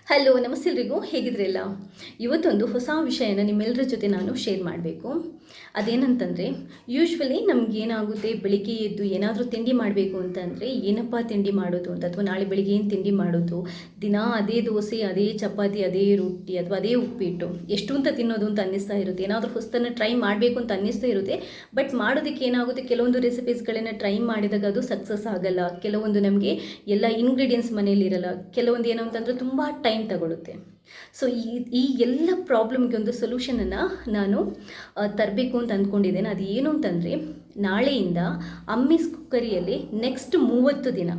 Hello ನಮಸ್ತೆ ಎಲ್ರಿಗೂ, ಹೇಗಿದ್ರೆಲ್ಲ? ಇವತ್ತೊಂದು ಹೊಸ ವಿಷಯನ ನಿಮ್ಮೆಲ್ಲರ ಜೊತೆ ನಾನು ಶೇರ್ ಮಾಡಬೇಕು. ಅದೇನಂತಂದರೆ, ಯೂಶ್ವಲಿ ನಮಗೇನಾಗುತ್ತೆ, ಬೆಳಿಗ್ಗೆ ಎದ್ದು ಏನಾದರೂ ತಿಂಡಿ ಮಾಡಬೇಕು ಅಂತಂದರೆ ಏನಪ್ಪ ತಿಂಡಿ ಮಾಡೋದು ಅಂತ, ಅಥವಾ ನಾಳೆ ಬೆಳಿಗ್ಗೆ ಏನು ತಿಂಡಿ ಮಾಡೋದು, ದಿನ ಅದೇ ದೋಸೆ, ಅದೇ ಚಪಾತಿ, ಅದೇ ರೊಟ್ಟಿ ಅಥವಾ ಅದೇ ಉಪ್ಪಿಟ್ಟು ಎಷ್ಟು ಅಂತ ತಿನ್ನೋದು ಅಂತ ಅನ್ನಿಸ್ತಾ ಇರುತ್ತೆ. ಏನಾದರೂ ಹೊಸದನ್ನು ಟ್ರೈ ಮಾಡಬೇಕು ಅಂತ ಅನ್ನಿಸ್ತಾ ಇರುತ್ತೆ. ಬಟ್ ಮಾಡೋದಕ್ಕೆ ಏನಾಗುತ್ತೆ, ಕೆಲವೊಂದು ರೆಸಿಪೀಸ್ಗಳನ್ನು ಟ್ರೈ ಮಾಡಿದಾಗ ಅದು ಸಕ್ಸಸ್ ಆಗಲ್ಲ. ಕೆಲವೊಂದು ನಮಗೆ ಎಲ್ಲ ಇಂಗ್ರೀಡಿಯೆಂಟ್ಸ್ ಮನೆಯಲ್ಲಿರಲ್ಲ. ಕೆಲವೊಂದು ಏನು ಅಂತಂದರೆ ತುಂಬ ಟೈಮ್ ತಗೊಳುತ್ತೆ. ಸೊ ಈ ಎಲ್ಲ ಪ್ರಾಬ್ಲಮ್ಗೆ ಒಂದು ಸೊಲ್ಯೂಷನನ್ನು ನಾನು ತರಬೇಕು ಅಂತ ಅಂದ್ಕೊಂಡಿದ್ದೇನೆ. ಅದು ಏನು ಅಂತಂದರೆ, ನಾಳೆಯಿಂದ ಅಮ್ಮಿಸ್ ಕುಕ್ಕರಿಯಲ್ಲಿ ನೆಕ್ಸ್ಟ್ 30 ದಿನ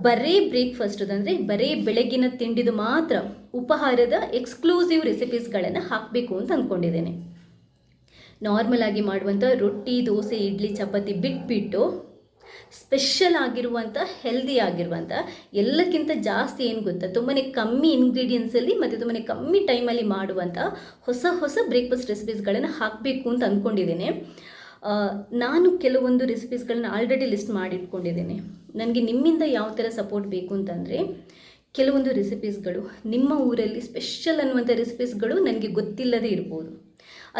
ಬರೀ ಬ್ರೇಕ್ಫಾಸ್ಟ್, ಅಂದರೆ ಬರೀ ಬೆಳಗ್ಗಿನ ತಿಂಡಿದು ಮಾತ್ರ ಉಪಹಾರದ ಎಕ್ಸ್ಕ್ಲೂಸಿವ್ ರೆಸಿಪೀಸ್ಗಳನ್ನು ಹಾಕಬೇಕು ಅಂತ ಅಂದ್ಕೊಂಡಿದ್ದೇನೆ. ನಾರ್ಮಲ್ ಆಗಿ ಮಾಡುವಂಥ ರೊಟ್ಟಿ, ದೋಸೆ, ಇಡ್ಲಿ, ಚಪಾತಿ ಬಿಟ್ಬಿಟ್ಟು ಸ್ಪೆಷಲ್ ಆಗಿರುವಂಥ, ಹೆಲ್ದಿ ಆಗಿರುವಂಥ, ಎಲ್ಲಕ್ಕಿಂತ ಜಾಸ್ತಿ ಏನು ಗೊತ್ತಾ, ತುಂಬಾ ಕಮ್ಮಿ ಇಂಗ್ರೀಡಿಯೆಂಟ್ಸಲ್ಲಿ ಮತ್ತು ತುಂಬಾ ಕಮ್ಮಿ ಟೈಮಲ್ಲಿ ಮಾಡುವಂಥ ಹೊಸ ಬ್ರೇಕ್ಫಾಸ್ಟ್ ರೆಸಿಪೀಸ್ಗಳನ್ನು ಹಾಕಬೇಕು ಅಂತ ಅಂದ್ಕೊಂಡಿದ್ದೇನೆ. ನಾನು ಕೆಲವೊಂದು ರೆಸಿಪೀಸ್ಗಳನ್ನ ಆಲ್ರೆಡಿ ಲಿಸ್ಟ್ ಮಾಡಿಟ್ಕೊಂಡಿದ್ದೇನೆ. ನನಗೆ ನಿಮ್ಮಿಂದ ಯಾವ ಥರ ಸಪೋರ್ಟ್ ಬೇಕು ಅಂತಂದರೆ, ಕೆಲವೊಂದು ರೆಸಿಪೀಸ್ಗಳು ನಿಮ್ಮ ಊರಲ್ಲಿ ಸ್ಪೆಷಲ್ ಅನ್ನುವಂಥ ರೆಸಿಪೀಸ್ಗಳು ನನಗೆ ಗೊತ್ತಿಲ್ಲದೇ ಇರ್ಬೋದು,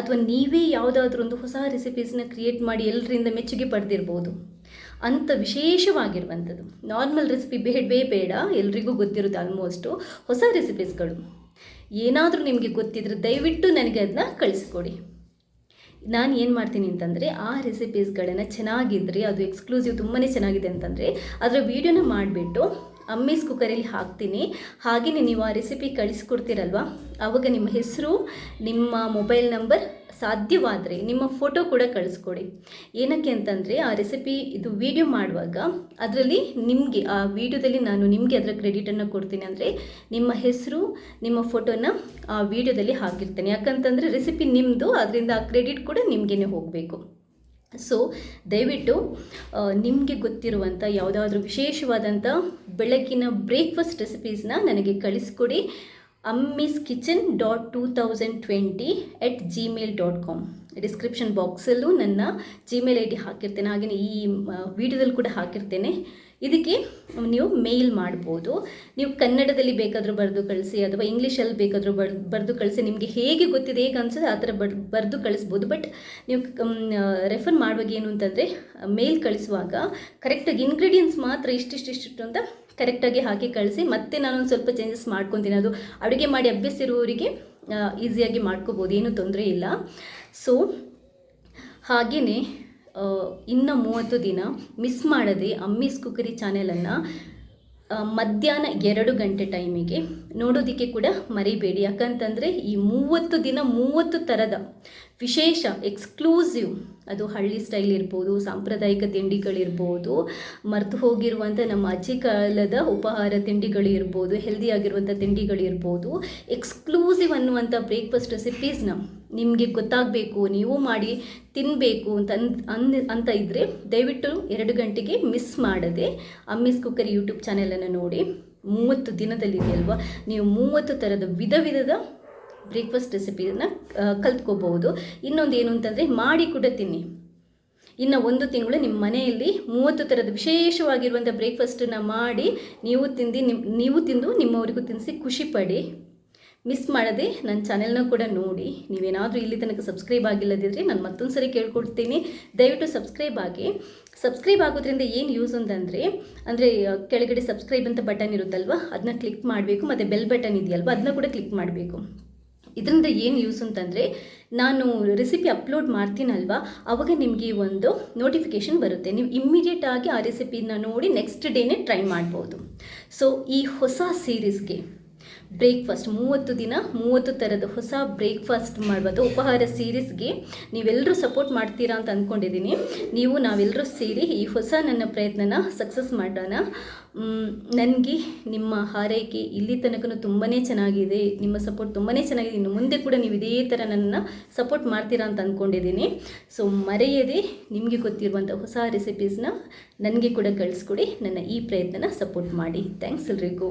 ಅಥವಾ ನೀವೇ ಯಾವುದಾದ್ರೂ ಒಂದು ಹೊಸ ರೆಸಿಪೀಸ್ನ ಕ್ರಿಯೇಟ್ ಮಾಡಿ ಎಲ್ಲರಿಂದ ಮೆಚ್ಚುಗೆ ಪಡೆದಿರ್ಬೋದು. ಅಂಥ ವಿಶೇಷವಾಗಿರುವಂಥದ್ದು ನಾರ್ಮಲ್ ರೆಸಿಪಿ ಬೇಡ, ಎಲ್ರಿಗೂ ಗೊತ್ತಿರುತ್ತೆ ಆಲ್ಮೋಸ್ಟು. ಹೊಸ ರೆಸಿಪೀಸ್ಗಳು ಏನಾದರೂ ನಿಮಗೆ ಗೊತ್ತಿದ್ರೆ ದಯವಿಟ್ಟು ನನಗೆ ಅದನ್ನ ಕಳಿಸ್ಕೊಡಿ. ನಾನು ಏನು ಮಾಡ್ತೀನಿ ಅಂತಂದರೆ, ಆ ರೆಸಿಪೀಸ್ಗಳನ್ನು ಚೆನ್ನಾಗಿದ್ದರೆ, ಅದು ಎಕ್ಸ್ಕ್ಲೂಸಿವ್ ತುಂಬಾ ಚೆನ್ನಾಗಿದೆ ಅಂತಂದರೆ ಅದರ ವೀಡಿಯೋನ ಮಾಡಿಬಿಟ್ಟು ಅಮ್ಮಿಸ್ ಕುಕ್ಕರಲ್ಲಿ ಹಾಕ್ತೀನಿ. ಹಾಗೆಯೇ ನೀವು ಆ ರೆಸಿಪಿ ಕಳಿಸ್ಕೊಡ್ತೀರಲ್ವ, ಆವಾಗ ನಿಮ್ಮ ಹೆಸರು, ನಿಮ್ಮ ಮೊಬೈಲ್ ನಂಬರ್, ಸಾಧ್ಯವಾದರೆ ನಿಮ್ಮ ಫೋಟೋ ಕೂಡ ಕಳಿಸ್ಕೊಡಿ. ಏನಕ್ಕೆ ಅಂತಂದರೆ, ಆ ರೆಸಿಪಿ ಇದು ವಿಡಿಯೋ ಮಾಡುವಾಗ ಅದರಲ್ಲಿ ನಿಮಗೆ, ಆ ವಿಡಿಯೋದಲ್ಲಿ ನಾನು ನಿಮಗೆ ಅದರ ಕ್ರೆಡಿಟನ್ನು ಕೊಡ್ತೀನಿ. ಅಂದರೆ ನಿಮ್ಮ ಹೆಸರು, ನಿಮ್ಮ ಫೋಟೋನ ಆ ವಿಡಿಯೋದಲ್ಲಿ ಹಾಕಿರ್ತೇನೆ. ಯಾಕಂತಂದರೆ ರೆಸಿಪಿ ನಿಮ್ಮದು, ಅದರಿಂದ ಆ ಕ್ರೆಡಿಟ್ ಕೂಡ ನಿಮಗೇ ಹೋಗಬೇಕು. ಸೊ ದಯವಿಟ್ಟು ನಿಮಗೆ ಗೊತ್ತಿರುವಂಥ ಯಾವುದಾದ್ರೂ ವಿಶೇಷವಾದಂಥ ಬೆಳಗಿನ ಬ್ರೇಕ್ಫಾಸ್ಟ್ ರೆಸಿಪೀಸ್ನ ನನಗೆ ಕಳಿಸ್ಕೊಡಿ. ammis2020@gmail.com ಡಿಸ್ಕ್ರಿಪ್ಷನ್ ಬಾಕ್ಸಲ್ಲೂ ನನ್ನ ಜಿಮೇಲ್ ID ಹಾಕಿರ್ತೇನೆ. ಹಾಗೆಯೇ ಈ ವಿಡಿಯೋದಲ್ಲಿ ಕೂಡ ಹಾಕಿರ್ತೇನೆ. ಇದಕ್ಕೆ ನೀವು ಮೇಲ್ ಮಾಡ್ಬೋದು. ನೀವು ಕನ್ನಡದಲ್ಲಿ ಬೇಕಾದರೂ ಬರೆದು ಕಳಿಸಿ, ಅಥವಾ ಇಂಗ್ಲೀಷಲ್ಲಿ ಬೇಕಾದರೂ ಬರೆದು ಕಳಿಸಿ. ನಿಮಗೆ ಹೇಗೆ ಗೊತ್ತಿದೆ, ಹೇಗೆ ಅನಿಸುತ್ತೆ ಆ ಥರ ಬರೆದು ಕಳಿಸ್ಬೋದು. ಬಟ್ ನೀವು ರೆಫರ್ ಮಾಡುವಾಗ ಏನು ಅಂತಂದರೆ, ಮೇಲ್ ಕಳಿಸುವಾಗ ಕರೆಕ್ಟಾಗಿ ಇಂಗ್ರೀಡಿಯೆಂಟ್ಸ್ ಮಾತ್ರ ಇಷ್ಟಿಷ್ಟು ಅಂತ ಕರೆಕ್ಟಾಗಿ ಹಾಕಿ ಕಳಿಸಿ. ಮತ್ತು ನಾನೊಂದು ಸ್ವಲ್ಪ ಚೇಂಜಸ್ ಮಾಡ್ಕೊತೀನಿ. ಅದು ಅಡುಗೆ ಮಾಡಿ ಅಭ್ಯಾಸ ಇರುವವರಿಗೆ ಈಸಿಯಾಗಿ ಮಾಡ್ಕೋಬೋದು, ಏನೂ ತೊಂದರೆ ಇಲ್ಲ. ಸೊ ಹಾಗೆಯೇ ಇನ್ನು 30 ದಿನ ಮಿಸ್ ಮಾಡದೆ ಅಮ್ಮಿಸ್ ಕುಕ್ಕರಿ ಚಾನೆಲನ್ನು ಮಧ್ಯಾಹ್ನ 2 ಗಂಟೆ ಟೈಮಿಗೆ ನೋಡೋದಕ್ಕೆ ಕೂಡ ಮರಿಬೇಡಿ. ಯಾಕಂತಂದರೆ ಈ 30 ದಿನ 30 ಥರದ ವಿಶೇಷ ಎಕ್ಸ್ಕ್ಲೂಸಿವ್, ಅದು ಹಳ್ಳಿ ಸ್ಟೈಲ್ ಇರ್ಬೋದು, ಸಾಂಪ್ರದಾಯಿಕ ತಿಂಡಿಗಳಿರ್ಬೋದು, ಮರೆತು ಹೋಗಿರುವಂಥ ನಮ್ಮ ಅಜ್ಜಿ ಕಾಲದ ಉಪಹಾರ ತಿಂಡಿಗಳು ಇರ್ಬೋದು, ಹೆಲ್ದಿ ಆಗಿರುವಂಥ ತಿಂಡಿಗಳಿರ್ಬೋದು, ಎಕ್ಸ್ಕ್ಲೂಸಿವ್ ಅನ್ನುವಂಥ ಬ್ರೇಕ್ಫಾಸ್ಟ್ ರೆಸಿಪೀಸ್ನ ನಿಮಗೆ ಗೊತ್ತಾಗಬೇಕು, ನೀವು ಮಾಡಿ ತಿನ್ನಬೇಕು ಅಂತ ಇದ್ದರೆ ದಯವಿಟ್ಟು 2 ಗಂಟೆಗೆ ಮಿಸ್ ಮಾಡದೆ ಅಮ್ಮಿಸ್ ಕುಕ್ಕರಿ ಯೂಟ್ಯೂಬ್ ಚಾನೆಲನ್ನು ನೋಡಿ. 30 ದಿನದಲ್ಲಿದೆಯಲ್ವ, ನೀವು 30 ಥರದ ವಿಧದ ಬ್ರೇಕ್ಫಾಸ್ಟ್ ರೆಸಿಪಿಯನ್ನು ಕಲ್ತ್ಕೋಬಹುದು. ಇನ್ನೊಂದು ಏನು ಅಂತಂದರೆ, ಮಾಡಿ ಕೂಡ ತಿನ್ನಿ. ಇನ್ನು 1 ತಿಂಗಳು ನಿಮ್ಮ ಮನೆಯಲ್ಲಿ 30 ಥರದ ವಿಶೇಷವಾಗಿರುವಂಥ ಬ್ರೇಕ್ಫಾಸ್ಟನ್ನು ಮಾಡಿ ನೀವು ತಿಂದು ನಿಮ್ಮವರಿಗೂ ತಿನ್ನಿಸಿ ಖುಷಿಪಡಿ. ಮಿಸ್ ಮಾಡದೆ ನನ್ನ ಚಾನೆಲ್ನ ಕೂಡ ನೋಡಿ. ನೀವೇನಾದರೂ ಇಲ್ಲಿ ತನಕ ಸಬ್ಸ್ಕ್ರೈಬ್ ಆಗಿಲ್ಲದಿದ್ದರೆ ನಾನು ಮತ್ತೊಂದು ಸರಿ ಕೇಳ್ಕೊಡ್ತೀನಿ, ದಯವಿಟ್ಟು ಸಬ್ಸ್ಕ್ರೈಬ್ ಆಗಿ. ಸಬ್ಸ್ಕ್ರೈಬ್ ಆಗೋದ್ರಿಂದ ಏನು ಯೂಸ್ ಅಂದರೆ ಕೆಳಗಡೆ ಸಬ್ಸ್ಕ್ರೈಬ್ ಅಂತ ಬಟನ್ ಇರುತ್ತಲ್ವ, ಅದನ್ನ ಕ್ಲಿಕ್ ಮಾಡಬೇಕು. ಮತ್ತು ಬೆಲ್ ಬಟನ್ ಇದೆಯಲ್ವ, ಅದನ್ನ ಕೂಡ ಕ್ಲಿಕ್ ಮಾಡಬೇಕು. ಇದರಿಂದ ಏನು ಯೂಸ್ ಅಂತಂದರೆ, ನಾನು ರೆಸಿಪಿ ಅಪ್ಲೋಡ್ ಮಾಡ್ತೀನಲ್ವ, ಆವಾಗ ನಿಮಗೆ ಒಂದು ನೋಟಿಫಿಕೇಷನ್ ಬರುತ್ತೆ. ನೀವು ಇಮ್ಮಿಡಿಯೇಟಾಗಿ ಆ ರೆಸಿಪಿನ ನೋಡಿ ನೆಕ್ಸ್ಟ್ ಡೇನೇ ಟ್ರೈ ಮಾಡ್ಬೋದು. ಸೊ ಈ ಹೊಸ ಸೀರೀಸ್ಗೆ ಬ್ರೇಕ್ಫಾಸ್ಟ್ 30 ದಿನ 30 ಥರದ ಹೊಸ ಬ್ರೇಕ್ಫಾಸ್ಟ್ ಮಾಡುವಂಥ ಉಪಹಾರ ಸೀರೀಸ್ಗೆ ನೀವೆಲ್ಲರೂ ಸಪೋರ್ಟ್ ಮಾಡ್ತೀರಾ ಅಂತ ಅಂದ್ಕೊಂಡಿದ್ದೀನಿ. ನಾವೆಲ್ಲರೂ ಸೇರಿ ಈ ಹೊಸ ನನ್ನ ಪ್ರಯತ್ನನ ಸಕ್ಸಸ್ ಮಾಡೋಣ. ನನಗೆ ನಿಮ್ಮ ಹಾರೈಕೆ ಇಲ್ಲಿ ತನಕ ತುಂಬಾ ಚೆನ್ನಾಗಿದೆ, ನಿಮ್ಮ ಸಪೋರ್ಟ್ ತುಂಬಾ ಚೆನ್ನಾಗಿದೆ. ಇನ್ನು ಮುಂದೆ ಕೂಡ ನೀವು ಇದೇ ಥರ ನನ್ನನ್ನು ಸಪೋರ್ಟ್ ಮಾಡ್ತೀರಾ ಅಂತ ಅಂದ್ಕೊಂಡಿದ್ದೀನಿ. ಸೊ ಮರೆಯದೆ ನಿಮಗೆ ಗೊತ್ತಿರುವಂಥ ಹೊಸ ರೆಸಿಪೀಸ್ನ ನನಗೆ ಕೂಡ ಕಳಿಸ್ಕೊಡಿ. ನನ್ನ ಈ ಪ್ರಯತ್ನನ ಸಪೋರ್ಟ್ ಮಾಡಿ. ಥ್ಯಾಂಕ್ಸ್ ಎಲ್ರಿಗೂ.